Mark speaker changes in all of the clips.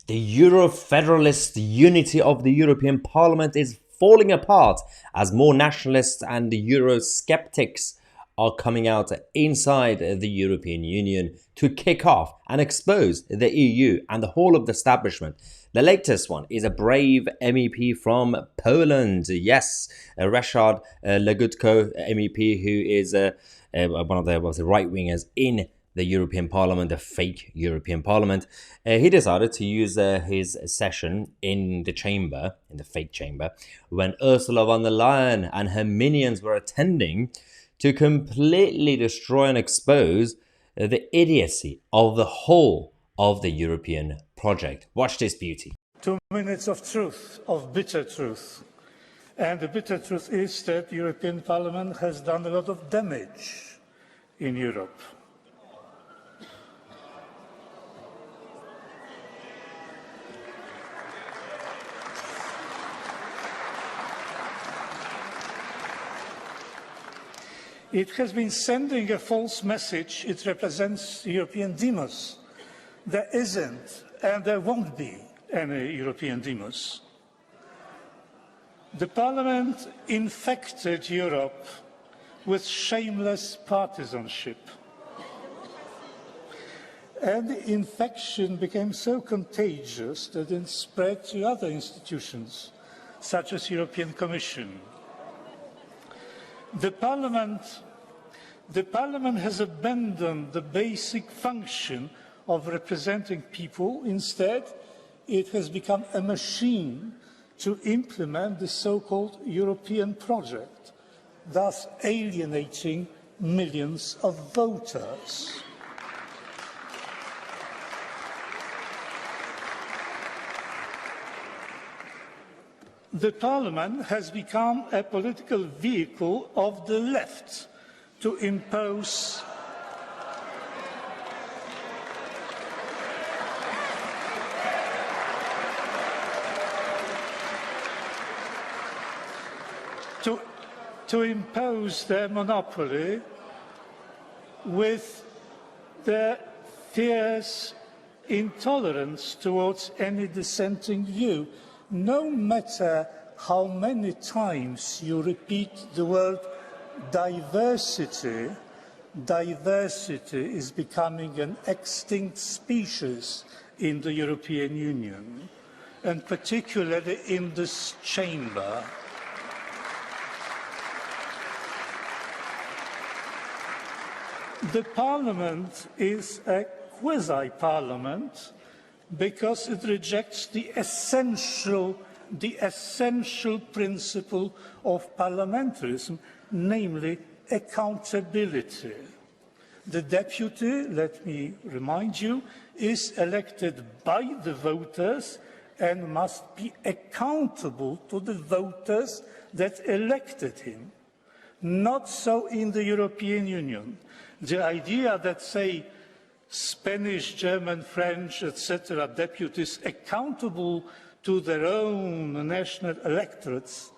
Speaker 1: The Euro-federalist unity of the European Parliament is falling apart as more nationalists and Eurosceptics are coming out inside the European Union to kick off and expose the EU and the whole of the establishment. The latest one is a brave MEP from Poland. Yes, Ryszard Legutko, MEP, who is one of the right-wingers in the European Parliament, the fake European Parliament. He decided to use his session in the chamber, in the fake chamber, when Ursula von der Leyen and her minions were attending to completely destroy and expose the idiocy of the whole of the European project. Watch this beauty.
Speaker 2: 2 minutes of truth, of bitter truth. And the bitter truth is that the European Parliament has done a lot of damage in Europe. It has been sending a false message. It represents European demos. There isn't, and there won't be, any European demos. The Parliament infected Europe with shameless partisanship. And the infection became so contagious that it spread to other institutions, such as the European Commission. The Parliament has abandoned the basic function of representing people. Instead, it has become a machine to implement the so-called European project, thus alienating millions of voters. The Parliament has become a political vehicle of the left to impose their monopoly with their fierce intolerance towards any dissenting view. No matter how many times you repeat the word diversity, diversity is becoming an extinct species in the European Union, and particularly in this chamber. The Parliament is a quasi-parliament because it rejects the essential principle of parliamentarism, namely accountability. The deputy, let me remind you, is elected by the voters and must be accountable to the voters that elected him. Not so in the European Union. The idea that, say, Spanish, German, French, etc., deputies accountable to their own national electorates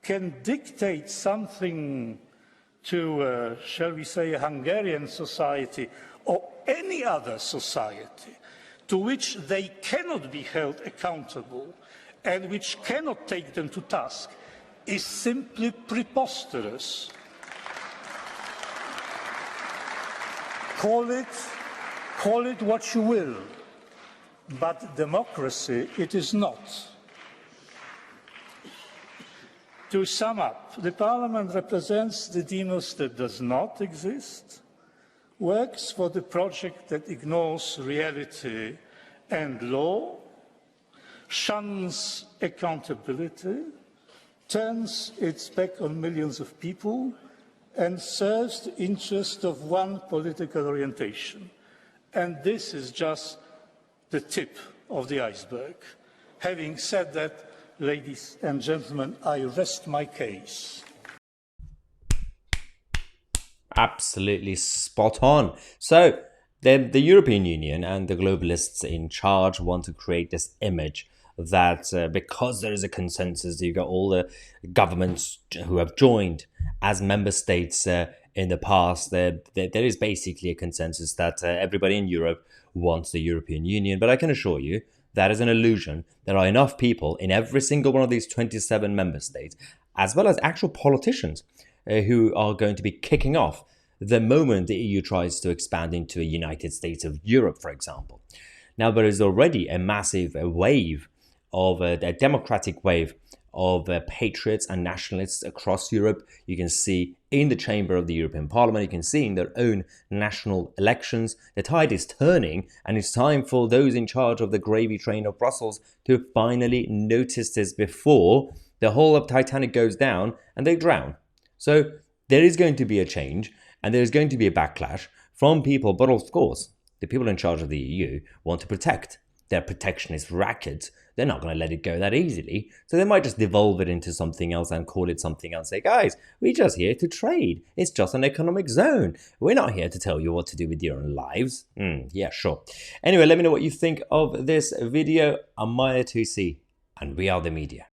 Speaker 2: can dictate something to, shall we say, a Hungarian society or any other society to which they cannot be held accountable and which cannot take them to task is simply preposterous. Call it what you will, but democracy it is not. To sum up, the Parliament represents the demos that does not exist, works for the project that ignores reality and law, shuns accountability, turns its back on millions of people, and serves the interest of one political orientation. And this is just the tip of the iceberg. Having said that, ladies and gentlemen, I rest my case.
Speaker 1: Absolutely spot on. So, the European Union and the globalists in charge want to create this image that because there is a consensus, you got all the governments who have joined as member states in the past, there is basically a consensus that everybody in Europe wants the European Union. But I can assure you that is an illusion. There are enough people in every single one of these 27 member states, as well as actual politicians, who are going to be kicking off the moment the EU tries to expand into a United States of Europe, for example. Now, there is already a massive wave of a democratic wave of patriots and nationalists across Europe. You can see in the chamber of the European Parliament, you can see in their own national elections, the tide is turning, and it's time for those in charge of the gravy train of Brussels to finally notice this before the whole of Titanic goes down and they drown. So there is going to be a change, and there is going to be a backlash from people, but of course, the people in charge of the EU want to protect their protectionist racket. They're not going to let it go that easily, so they might just devolve it into something else and call it something else. Say, guys, we're just here to trade. It's just an economic zone. We're not here to tell you what to do with your own lives. Yeah, sure. Anyway, let me know what you think of this video. I'm Mahyar Tousi, and we are the media.